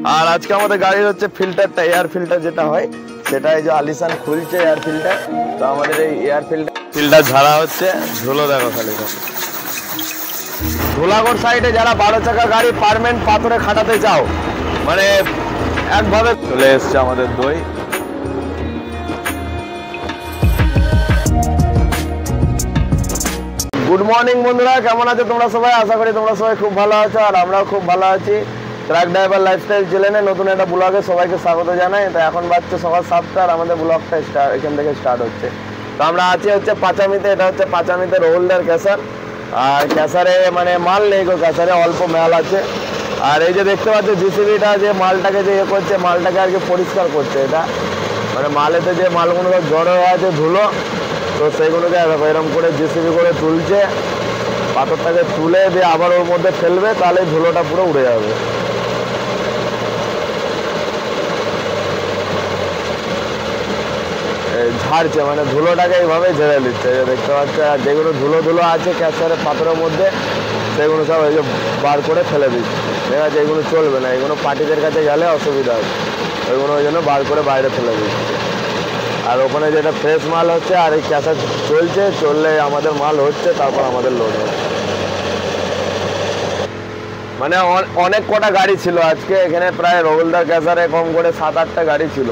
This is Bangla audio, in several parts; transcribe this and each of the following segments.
আর আজকে আমাদের গাড়ির হচ্ছে ফিল্টারটা, এয়ার ফিল্টার যেটা হয় সেটা এই যে আলিশান খুলছে এয়ার ফিল্টার। তো আমাদের এই এয়ার ফিল্টার ঝাড়া হচ্ছে। ধুলো দেখো খালি, ধুলাগড় সাইডে যারা 12 চাকা গাড়ি পার্মানেন্ট পাথরে খাটাতে চাও, মানে একভাবে চলে এসছে আমাদের দই। গুড মর্নিং বন্ধুরা, কেমন আছো তোমরা সবাই? আশা করি তোমরা সবাই খুব ভালো আছো, আর আমরাও খুব ভালো আছি। ট্রাক ড্রাইভার লাইফস্টাইল চ্যানেলে নতুন একটা ব্লগে সবাইকে স্বাগত জানাই। তো এখন বাজছে সকাল 7টা, আর আমাদের ব্লগটা এখান থেকে স্টার্ট হচ্ছে। তো আমরা আছি হচ্ছে পাঁচামিতে। এটা হচ্ছে পাঁচামিতে রোহলদার ক্যাসার। আর ক্যাসারে মানে মাল নেই গো, ক্যাসারে অল্প মাল আছে। আর এই যে দেখতে পাচ্ছ জিসিবিটা যে মালটাকে যে করছে, মালটাকে আর কি পরিষ্কার করছে। এটা মানে মালেতে যে মালগুলো জড়ো হয়ে আছে ধুলো, তো সেইগুলোকে এরকম করে জিসিবি করে তুলছে। পাথরটাকে তুলে দিয়ে আবার ওর মধ্যে ফেলবে, তাহলে ধুলোটা পুরো উড়ে যাবে। ঝাড়ছে মানে ধুলোটাকে এইভাবে ঝেড়ে দিচ্ছে, দেখতে পাচ্ছে। আর যেগুলো ধুলো আছে ক্যাসারের পাথরের মধ্যে, সেগুলো সব এই যে বার করে ফেলে দিচ্ছে। ঠিক আছে, এগুলো চলবে না, এগুলো পার্টিদের কাছে গেলে অসুবিধা আছে, ওইগুলো ওই জন্য বার করে বাইরে ফেলে দিচ্ছে। আর ওখানে যেটা ফ্রেশ মাল হচ্ছে, আর এই ক্যাসার চললে আমাদের মাল হচ্ছে, তারপর আমাদের লোড হচ্ছে। মানে অনেক কটা গাড়ি ছিল আজকে এখানে, প্রায় রোহলদার ক্যাসারে কম করে 7-8টা গাড়ি ছিল।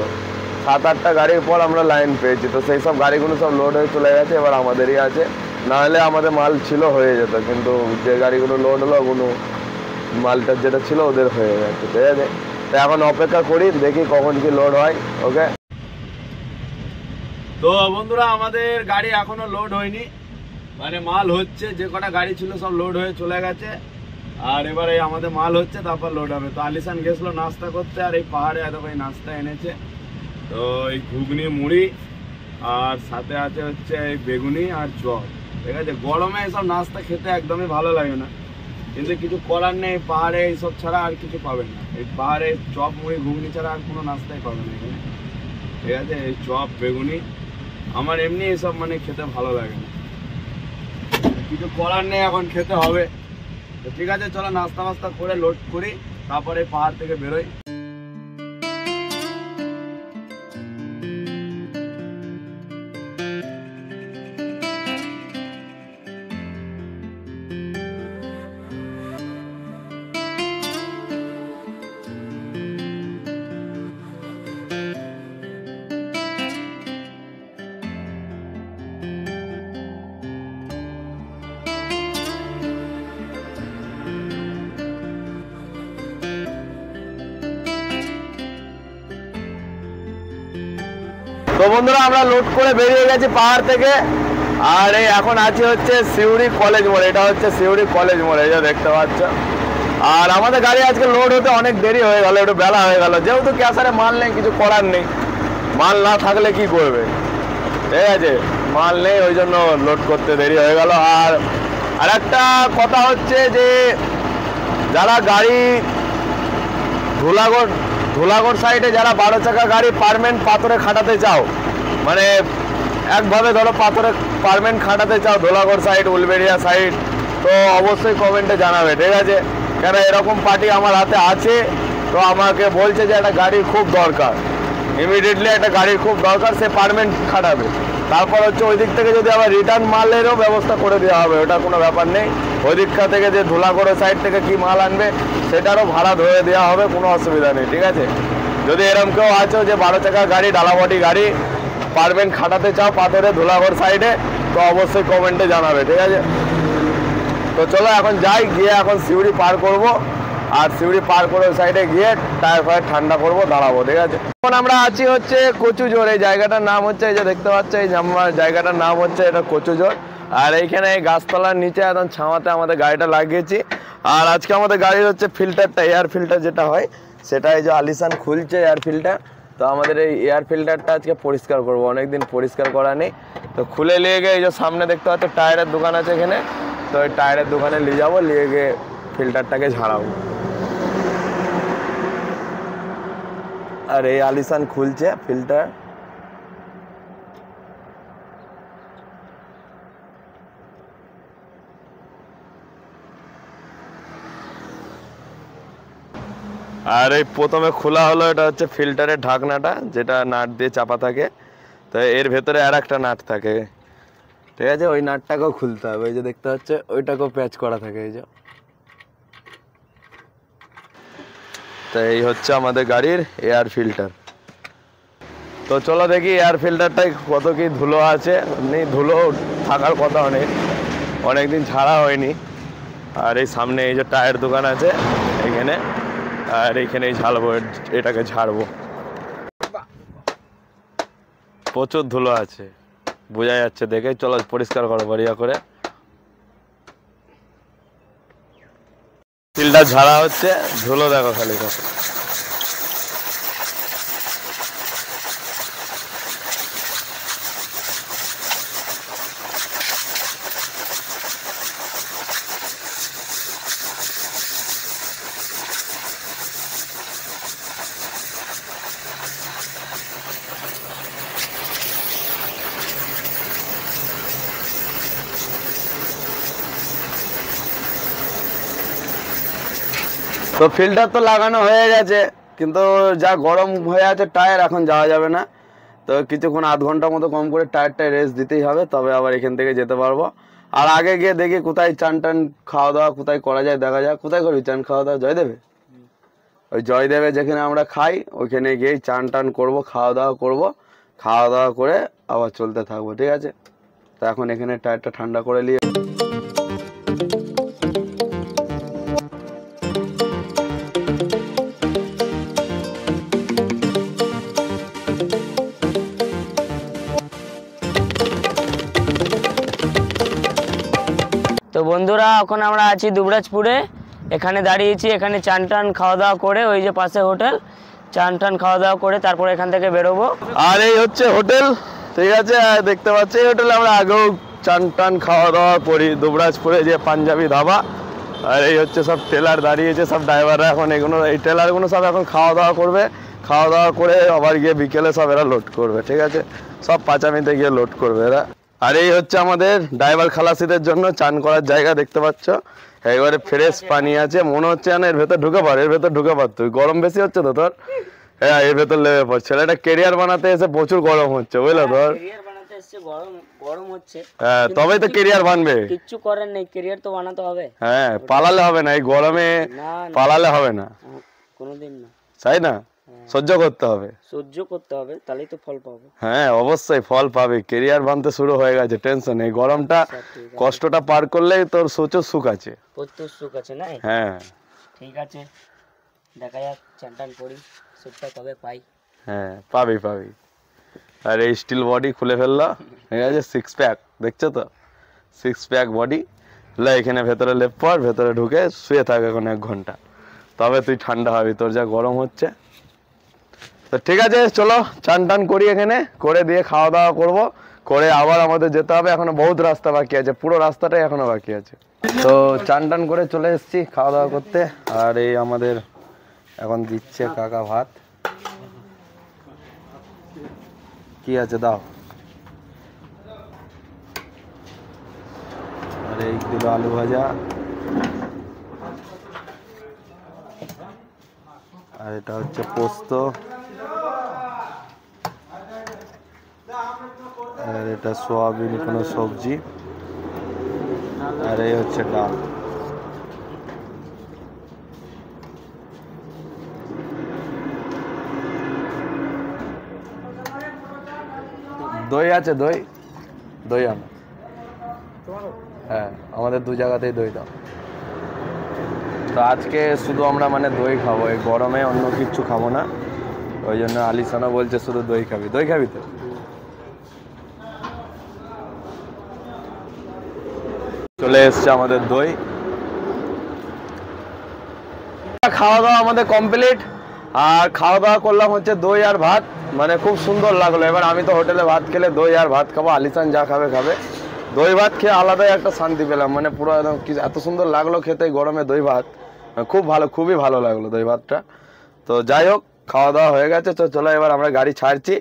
7-8টা গাড়ির পর আমরা লাইন পেয়েছি। তো সেই সব গাড়িগুলো সব লোড হয়ে চলে গেছে, এবার আমাদেরই আছে। নাহলে আমাদের মাল ছিল হয়ে যেত, কিন্তু যে গাড়িগুলো লোড হলো ওগুলো মালটার যেটা ছিল ওদের হয়ে গেছে। ঠিক আছে, তো এখন অপেক্ষা করি, দেখি কখন কি লোড হয়। ওকে, তো বন্ধুরা আমাদের গাড়ি এখনো লোড হয়নি, মানে মাল হচ্ছে। যে কটা গাড়ি ছিল সব লোড হয়ে চলে গেছে, আর এবারে আমাদের মাল হচ্ছে, তারপর লোড হবে। তো আলিশান গেছিলো নাস্তা করতে, আর এই পাহাড়ে এত এই নাস্তা এনেছে। তো এই ঘুগনি মুড়ি, আর সাথে আছে হচ্ছে এই বেগুনি আর চপ। ঠিক আছে, গরমে এইসব নাস্তা খেতে একদমই ভালো লাগে না, কিন্তু কিছু করার নেই। পাহাড়ে এইসব ছাড়া আর কিছু পাবেন না। এই পাহাড়ে চপ মুড়ি ঘুগনি ছাড়া আর কোনো নাস্তাই পাবেন না এখানে। ঠিক আছে, এই চপ বেগুনি আমার এমনি এইসব মানে খেতে ভালো লাগে না, কিছু করার নেই, এখন খেতে হবে। তো ঠিক আছে, চলো নাস্তা মাস্তা করে লোড করি, তারপরে পাহাড় থেকে বেরোই। তো বন্ধুরা আমরা লোড করে বেরিয়ে গেছি পাহাড় থেকে, আর এই এখন আছি হচ্ছে সিউড়ি কলেজ মোড়। এটা হচ্ছে সিউড়ি কলেজ মোড়, এই যে দেখতে পাচ্ছ। আর আমাদের গাড়ি আজকে লোড হতে অনেক দেরি হয়ে গেল, একটু বেলা হয়ে গেল, যেহেতু ক্যাসারে মাল নেই, কিছু করার নেই। মাল না থাকলে কি করবে, ঠিক আছে, মাল নেই, ওই জন্য লোড করতে দেরি হয়ে গেল। আর একটা কথা হচ্ছে যে যারা গাড়ি ধুলাগড় সাইডে যারা 12 চাকা গাড়ি পার্মানেন্ট পাথরে খাটাতে চাও, মানে একভাবে ধরো পাথরে পার্মানেন্ট খাটাতে চাও ধুলাগড় সাইড, উলবেড়িয়া সাইড, তো অবশ্যই কমেন্টে জানাবে। ঠিক আছে, কেন এরকম পার্টি আমার হাতে আছে। তো আমাকে বলছে যে একটা গাড়ির খুব দরকার, ইমিডিয়েটলি একটা গাড়ির খুব দরকার, সে পার্মানেন্ট খাটাবে। তারপর হচ্ছে ওই দিক থেকে যদি আবার রিটার্ন মালেরও ব্যবস্থা করে দেওয়া হবে, ওটা কোনো ব্যাপার নেই। ওই দিকটা থেকে যে ধুলাগড় সাইড থেকে কি মাল আনবে সেটারও ভাড়া ধরে দেওয়া হবে, কোনো অসুবিধা নেই। ঠিক আছে, যদি এরকম কেউ আছো যে 12 চাকা গাড়ি ডালাবটি গাড়ি পারবেন খাটাতে চাও পাথরে ধুলাগড় সাইডে, তো অবশ্যই কমেন্টে জানাবে। ঠিক আছে, তো চলো এখন যাই, গিয়ে এখন সিউড়ি পার করব, আর সিউড়ি পার করে সাইডে গিয়ে টায়ার ফায়ার ঠান্ডা করবো, দাঁড়াবো। ঠিক আছে, এখন আমরা আছি হচ্ছে কচুজোর। এই জায়গাটার নাম হচ্ছে, এই যে দেখতে পাচ্ছ, এই জায়গাটার নাম হচ্ছে এটা কচুজোর। আর এইখানে এই গাছতলার নিচে একদম ছাওয়াতে আমাদের গাড়িটা লাগিয়েছি। আর আজকে আমাদের গাড়ির হচ্ছে ফিল্টারটা, এয়ার ফিল্টার যেটা হয় সেটা এই যে আলিশান খুলছে এয়ার ফিল্টার। তো আমাদের এই এয়ার ফিল্টারটা আজকে পরিষ্কার করবো, অনেকদিন পরিষ্কার করা নেই। তো খুলে নিয়ে গিয়ে এই যে সামনে দেখতে পাচ্ছ টায়ারের দোকান আছে এখানে, তো এই টায়ারের দোকানে নিয়ে যাবো, নিয়ে গিয়ে ফিল্টারটাকে ঝাড়াবো। আর এই আলিশান খুলছে ফিল্টার। আর এই প্রথমে খোলা হলো, এটা হচ্ছে ফিল্টারের ঢাকনাটা, যেটা নাট দিয়ে চাপা থাকে। তো এর ভেতরে আর একটা নাট থাকে, ঠিক আছে, ওই নাটটাকেও খুলতে হবে। এই যে দেখতে পাচ্ছে ওইটাকেও প্যাচ করা থাকে, এই যে। তো এই হচ্ছে আমাদের গাড়ির এয়ার ফিল্টার। তো চলো দেখি এয়ার ফিল্টারটাই কত কি ধুলো আছে। এমনি ধুলো থাকার কথা অনেকদিন ঝাড়া হয়নি। আর এই সামনে এই যে টায়ার দোকান আছে এখানে, আর এইখানেই ঝাড়বো, এটাকে ঝাড়বো। প্রচুর ধুলো আছে, বোঝা যাচ্ছে দেখে। চলো পরিষ্কার করো বড়িয়া করে। ফিল্টার ঝাড়া হচ্ছে, ধুলো দেখো খালি কত। তো ফিল্টার তো লাগানো হয়ে গেছে, কিন্তু যা গরম হয়ে আছে টায়ার, এখন যাওয়া যাবে না। তো কিছুক্ষণ আধ ঘন্টা মতো কম করে টায়ারটায় রেস্ট দিতেই হবে, তবে আবার এখান থেকে যেতে পারবো। আর আগে গিয়ে দেখি কোথায় চান টান খাওয়া দাওয়া কোথায় করা যায়, দেখা যাক। কোথায় করবি চান খাওয়া দাওয়া? জয়দেবে? ওই জয়দেবে যেখানে আমরা খাই ওইখানে গিয়েই চান টান করবো, খাওয়া দাওয়া করবো। খাওয়া দাওয়া করে আবার চলতে থাকবো, ঠিক আছে? তো এখন এখানে টায়ারটা ঠান্ডা করে নিয়ে তো বন্ধুরা, এখন আমরা আছি দুবরাজপুরে। এখানে দাঁড়িয়েছি, এখানে চান টান খাওয়া দাওয়া করে, ওই যে পাশে হোটেল, চান টান খাওয়া দাওয়া করে তারপর এখান থেকে বেরোবো। আর এই হচ্ছে হোটেল, ঠিক আছে? আর দেখতে পাচ্ছি এই হোটেলে আমরা আগেও চান টান খাওয়া দাওয়া করি, দুবরাজপুরে যে পাঞ্জাবি ধাবা। আর এই হচ্ছে সব টেলার দাঁড়িয়েছে, সব ড্রাইভাররা এখন এগুলো, এই টেলারগুলো সব এখন খাওয়া দাওয়া করবে। খাওয়া দাওয়া করে আবার গিয়ে বিকেলে সব এরা লোড করবে, ঠিক আছে? সব পাঁচামিতে গিয়ে লোড করবে এরা। আর এই হচ্ছে আমাদের ড্রাইভার খালাসিদের জন্য চান করার জায়গা, দেখতে পাচ্ছ। এবারে ফ্রেশ পানি আছে, মনে হচ্ছে না এর ভেতর ঢুকে পার, এর ভেতর ঢুকে পার। তুই গরম বেশি হচ্ছে তো তোর? হ্যাঁ, এর ভেতর লেবে পড়। ছেলেটা কেরিয়ার বানাতে এসে প্রচুর গরম হচ্ছে, বুঝলো তোর? গরম হচ্ছে, হ্যাঁ, তবেই তো কেরিয়ার বানবে। কিচ্ছু করার নেই, কেরিয়ার তো বানাতে হবে। হ্যাঁ, পালালে হবে না, এই গরমে পালালে হবে না, কোনোদিন না, তাই না? সহ্য করতে হবে, সহ্য করতে হবে, তাহলেই তো ফল পাবো। হ্যাঁ অবশ্যই ফল পাবে। কেরিয়ার বানতে শুরু হয়ে গেছে, টেনশন নেই। গরমটা কষ্টটা পার করলেই তোর প্রচুর সুখ আছে, প্রচুর সুখ আছে না? হ্যাঁ ঠিক আছে, দেখা যাক, চান টান করি, সুখটা কবে পাই। হ্যাঁ, পাবি পাবি। আর এই স্টিল বডি খুলে ফেললো, ঠিক আছে? সিক্স প্যাক, দেখছো তো? Six pack body. এখানে ভেতরে লেপ পর, ভেতরে ঢুকে শুয়ে থাক এখন 1 ঘন্টা, তবে তুই ঠান্ডা হবি। তোর যা গরম হচ্ছে। তো ঠিক আছে, চলো চান টান করি, এখানে করে দিয়ে খাওয়া দাওয়া করবো, করে আবার আমাদের যেতে হবে। এখনো বহুত রাস্তা বাকি আছে, পুরো রাস্তাটাই এখনো বাকি আছে। তো চান টান করে চলে এসেছি খাওয়া দাওয়া করতে। আর এই আমাদের এখন দিচ্ছে কাকা ভাত। কি আছে দাও। আর এই দিল আলু ভাজা, আর এটা হচ্ছে পোস্ত, আর এটা সোয়াবিন কোনো সবজি, আর এই হচ্ছে ডাল। দই আছে? দই, দই আনো। হ্যাঁ, আমাদের 2 জায়গাতেই দই দাও। তো আজকে শুধু আমরা মানে দই খাবো, এই গরমে অন্য কিছু খাবো না। ওই জন্য আলিসানা বলছে শুধু দই খাবি। দই খাবি তো? চলে এসছে আমাদের দই। খাওয়া দাওয়া আমাদের কমপ্লিট। আর খাওয়া দাওয়া করলাম হচ্ছে দই আর ভাত, মানে খুব সুন্দর লাগলো। এবার আমি তো হোটেলে ভাত খেলে দই আর ভাত খাবো, আলিসান যা খাবে খাবে। দই ভাত খেয়ে আলাদাই একটা শান্তি পেলাম, মানে পুরো একদম এত সুন্দর লাগলো খেতে গরমে দই ভাত। খুব ভালো, খুবই ভালো লাগলো দই ভাতটা। তো যাই হোক, খাওয়া দাওয়া হয়ে গেছে। তো চলো এবার আমরা গাড়ি ছাড়ছি,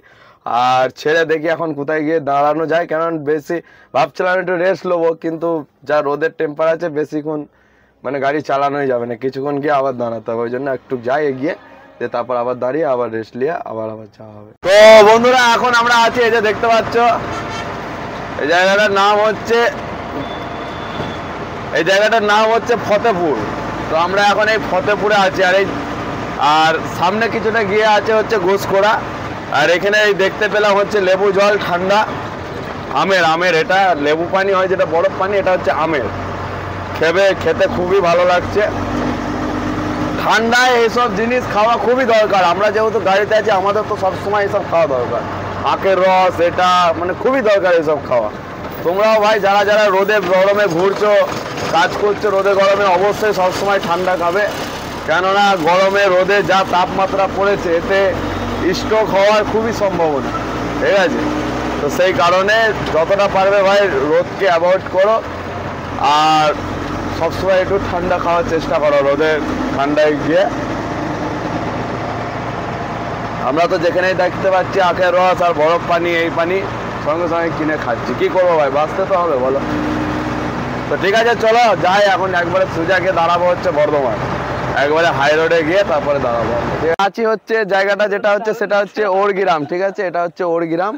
আর ছেড়ে দেখি এখন কোথায় গিয়ে দাঁড়ানো যায়। কারণ বেশি ভাবছিলাম একটু রেস্ট নেবো, কিন্তু যা রোদের টেম্পারেচার বেশিক্ষণ মানে গাড়ি চালানোই যাবে না, কিছুক্ষণ গিয়ে আবার দাঁড়াতে হবে। ওই জন্য একটু যাই এগিয়ে, যে তারপর আবার দাঁড়িয়ে আবার রেস্ট নিয়ে আবার যাওয়া হবে। তো বন্ধুরা এখন আমরা আছি, এই যে দেখতে পাচ্ছ এই জায়গাটার নাম হচ্ছে ফতেপুর। তো আমরা এখন এই ফতেপুরে আছি। আর সামনে কিছুটা গিয়ে আছে হচ্ছে ঘোষখোড়া। আর এখানে দেখতে পেলাম হচ্ছে লেবু জল ঠান্ডা, আমের এটা লেবু পানি হয় যেটা বরফ পানি, এটা হচ্ছে আমের। খেতে খুবই ভালো লাগছে। ঠান্ডায় এইসব জিনিস খাওয়া খুবই দরকার। আমরা যেহেতু গাড়িতে আছি, আমাদের তো সবসময় এইসব খাওয়া দরকার। আখের রস এটা মানে খুবই দরকার এইসব খাওয়া। তোমরাও ভাই যারা যারা রোদে গরমে ঘুরছো, কাজ করছো রোদে গরমে, অবশ্যই সবসময় ঠান্ডা খাবে। কেননা গরমে রোদে যা তাপমাত্রা পড়েছে, এতে স্ট্রোক হওয়ার খুবই সম্ভাবনা, ঠিক আছে? তো সেই কারণে যতটা পারবে ভাই রোদকে অ্যাভয়েড করো, আর সবসময় একটু ঠান্ডা খাওয়ার চেষ্টা করো রোদে ঠান্ডায় গিয়ে। আমরা তো যেখানেই দেখতে পাচ্ছি আখের রস আর বরফ পানি, এই পানি সঙ্গে সঙ্গে কিনে খাচ্ছি। কি করবো ভাই, বাঁচতে তো হবে বলো। তো ঠিক আছে, চলো যাই। এখন একবারে সোজা গিয়ে দাঁড়াবো হচ্ছে বর্ধমান, একবারে হাই রোডে গিয়ে তারপরে দাঁড়াবো। আছি হচ্ছে জায়গাটা যেটা হচ্ছে সেটা হচ্ছে ওরগ্রাম, ঠিক আছে? এটা হচ্ছে ওরগ্রাম।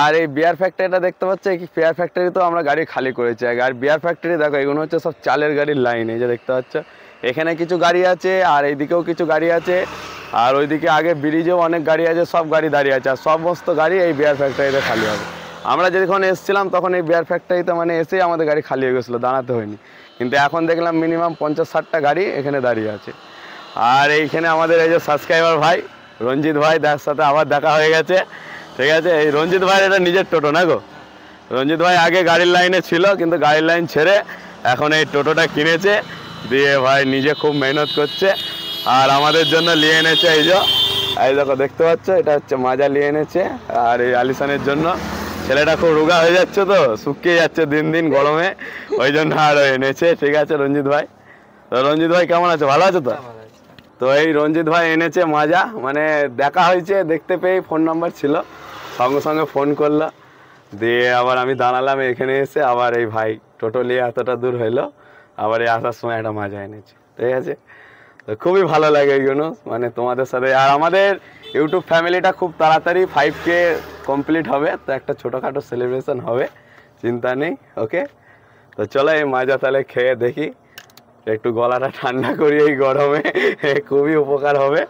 আর এই বিয়ার ফ্যাক্টরিটা দেখতে পাচ্ছ, এই বিয়ার ফ্যাক্টরি তো আমরা গাড়ি খালি করেছি। আর বিয়ার ফ্যাক্টরি দেখো, এগুলো হচ্ছে সব চালের গাড়ির লাইন। এই যে দেখতে পাচ্ছ, এখানে কিছু গাড়ি আছে, আর এইদিকেও কিছু গাড়ি আছে, আর ওইদিকে আগে ব্রিজেও অনেক গাড়ি আছে। সব গাড়ি দাঁড়িয়ে আছে, আর সমস্ত গাড়ি এই বিয়ার ফ্যাক্টরিতে খালি হবে। আমরা যখন এসেছিলাম তখন এই বিয়ার ফ্যাক্টরিতে মানে এসেই আমাদের গাড়ি খালি হয়ে গেছিলো, দাঁড়াতে হয়নি। কিন্তু এখন দেখলাম মিনিমাম 50-60টা গাড়ি এখানে দাঁড়িয়ে আছে। আর এইখানে আমাদের এই যে সাবস্ক্রাইবার ভাই রঞ্জিত ভাই, তার সাথে আবার দেখা হয়ে গেছে, ঠিক আছে? এই রঞ্জিত ভাই এটা নিজের টোটো না গো? রঞ্জিত ভাই আগে গাড়ির লাইনে ছিল, কিন্তু গাড়ির লাইন ছেড়ে এখন এই টোটোটা কিনেছে, দিয়ে ভাই নিজে খুব মেহনত করছে। আর আমাদের জন্য নিয়ে এনেছে এই দেখো দেখতে পাচ্ছ, এটা হচ্ছে মাজা নিয়ে এনেছে। আর এই আলিশানের জন্য, ছেলেটা খুব রোগা হয়ে যাচ্ছে, তো শুকিয়ে যাচ্ছে দিন দিন গরমে, ওই জন্য আরও এনেছে, ঠিক আছে রঞ্জিত ভাই? তো রঞ্জিত ভাই কেমন আছে, ভালো আছে তো? তো এই রঞ্জিত ভাই এনেছে মাজা, মানে দেখা হয়েছে, দেখতে পেয়ে ফোন নাম্বার ছিল, সঙ্গে সঙ্গে ফোন করলো, দিয়ে আবার আমি দাঁড়ালাম এখানে এসে। আবার এই ভাই টোটো নিয়ে এতটা দূর হইলো, আবার এই আসার সময় একটা মাজা এনেছে, ঠিক আছে? তো খুবই ভালো লাগে এইগুলো, মানে তোমাদের সাথে। আর আমাদের ইউটিউব ফ্যামিলিটা খুব তাড়াতাড়ি 5K কমপ্লিট হবে, তো একটা ছোটোখাটো সেলিব্রেশন হবে, চিন্তা নেই, ওকে? তো চলো এই মাজা তাহলে খেয়ে দেখি, একটু গলাটা ঠান্ডা করি এই গরমে, খুবই উপকার হবে।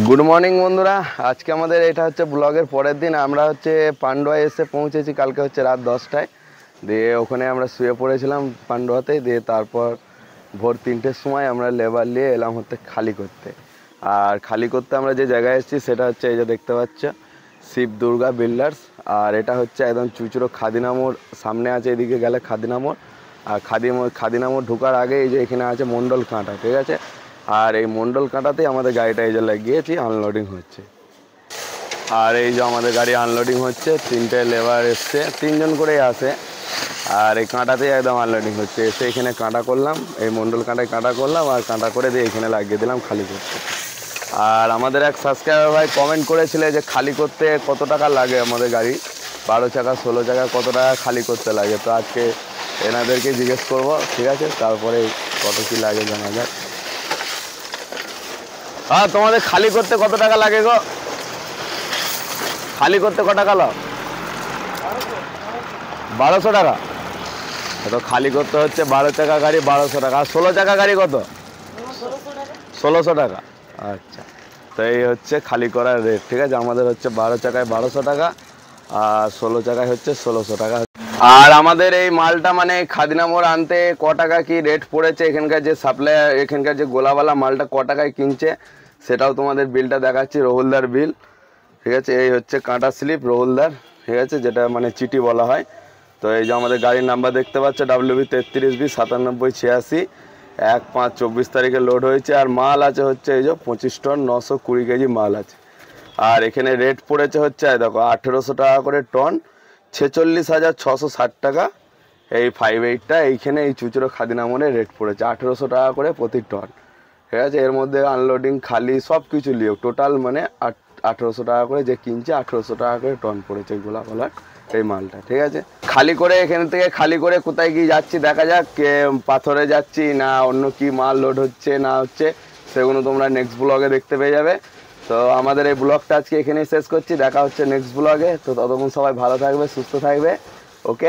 গুড মর্নিং বন্ধুরা, আজকে আমাদের এটা হচ্ছে ব্লগের পরের দিন। আমরা হচ্ছে পান্ডুয়ায় এসে পৌঁছেছি কালকে হচ্ছে রাত 10টায়। দিয়ে ওখানে আমরা শুয়ে পড়েছিলাম পান্ডুয়াতে, দিয়ে তারপর ভোর 3টের সময় আমরা লেবার নিয়ে এলাম হচ্ছে খালি করতে। আর খালি করতে আমরা যে জায়গায় এসেছি সেটা হচ্ছে এই যে দেখতে পাচ্ছ, শিব দুর্গা বিল্ডার্স। আর এটা হচ্ছে একদম চুচুড়ো খাদিনা মোড় সামনে আছে, এদিকে গেলে খাদিনা মোড়। আর খাদিনা মোড় ঢোকার আগে এই যে এখানে আছে মণ্ডল কাঁটা, ঠিক আছে? আর এই মণ্ডল কাঁটাতেই আমাদের গাড়িটা এই যে লাগিয়েছি, আনলোডিং হচ্ছে। আর এই যে আমাদের গাড়ি আনলোডিং হচ্ছে, 3টে লেবার এসছে, 3জন করেই আসে। আর এই কাঁটাতেই একদম আনলোডিং হচ্ছে। এসে এখানে কাঁটা করলাম, এই মণ্ডল কাঁটায় কাঁটা করলাম, আর কাঁটা করে দিয়ে এখানে লাগিয়ে দিলাম খালি করতে। আর আমাদের এক সাবস্ক্রাইবার ভাই কমেন্ট করেছিল যে খালি করতে কত টাকা লাগে আমাদের গাড়ি, 12 চাকা 16 চাকা কত টাকা খালি করতে লাগে। তো আজকে এনাদেরকে জিজ্ঞেস করবো, ঠিক আছে? তারপরে কত কী লাগে জানা যাক। হ্যাঁ, তোমাদের খালি করতে কত টাকা লাগে গো? খালি করতে কত টাকা লাও? 1200 টাকা। তো খালি করতে হচ্ছে 12 চাকা গাড়ি 1200 টাকা। আর 16 চাকা গাড়ি কত? 1600 টাকা। আচ্ছা, তো এই হচ্ছে খালি করার রেট, ঠিক আছে? আমাদের হচ্ছে 12 চাকায় 1200 টাকা, আর 16 চাকায় হচ্ছে 1600 টাকা। আর আমাদের এই মালটা মানে খাদিনা মোড় আনতে ক টাকা কি রেট পড়েছে, এখানকার যে সাপ্লায়ার, এখানকার যে গোলাওয়ালা মালটা ক টাকায় কিনছে, সেটাও তোমাদের বিলটা দেখাচ্ছি, রহুলদার বিল, ঠিক আছে? এই হচ্ছে কাঁটা স্লিপ রহুলদার, ঠিক আছে, যেটা মানে চিঠি বলা হয়। তো এই যে আমাদের গাড়ির নাম্বার দেখতে পাচ্ছ, WB 33B 9786, 1/5/24 তারিখে লোড হয়েছে। আর মাল আছে হচ্ছে এই যে 25 টন 920 কেজি মাল আছে। আর এখানে রেট পড়েছে হচ্ছে দেখো 1800 টাকা করে টন, 46,660 টাকা এই 58টা। এইখানে এই চুচুড়ো খাদিনা মোড়ে রেট পড়েছে 1800 টাকা করে প্রতি টন, ঠিক আছে। এর মধ্যে আনলোডিং খালি সব কিছু লিও টোটাল মানে 1800 টাকা করে, যে কিনছে 1800 টাকা করে টন পড়েছে গোলা কলার এই মালটা। ঠিক আছে, খালি করে এখান থেকে খালি করে কোথায় গিয়ে যাচ্ছি দেখা যাক, পাথরে যাচ্ছি না অন্য কি মাল লোড হচ্ছে না হচ্ছে, সেগুলো তোমরা নেক্সট ব্লগে দেখতে পেয়ে যাবে। তো আমাদের এই ব্লগটা আজকে এখানেই শেষ করছি, দেখা হচ্ছে নেক্সট ব্লগে। তো ততক্ষণ সবাই ভালো থাকবে, সুস্থ থাকবে, ওকে।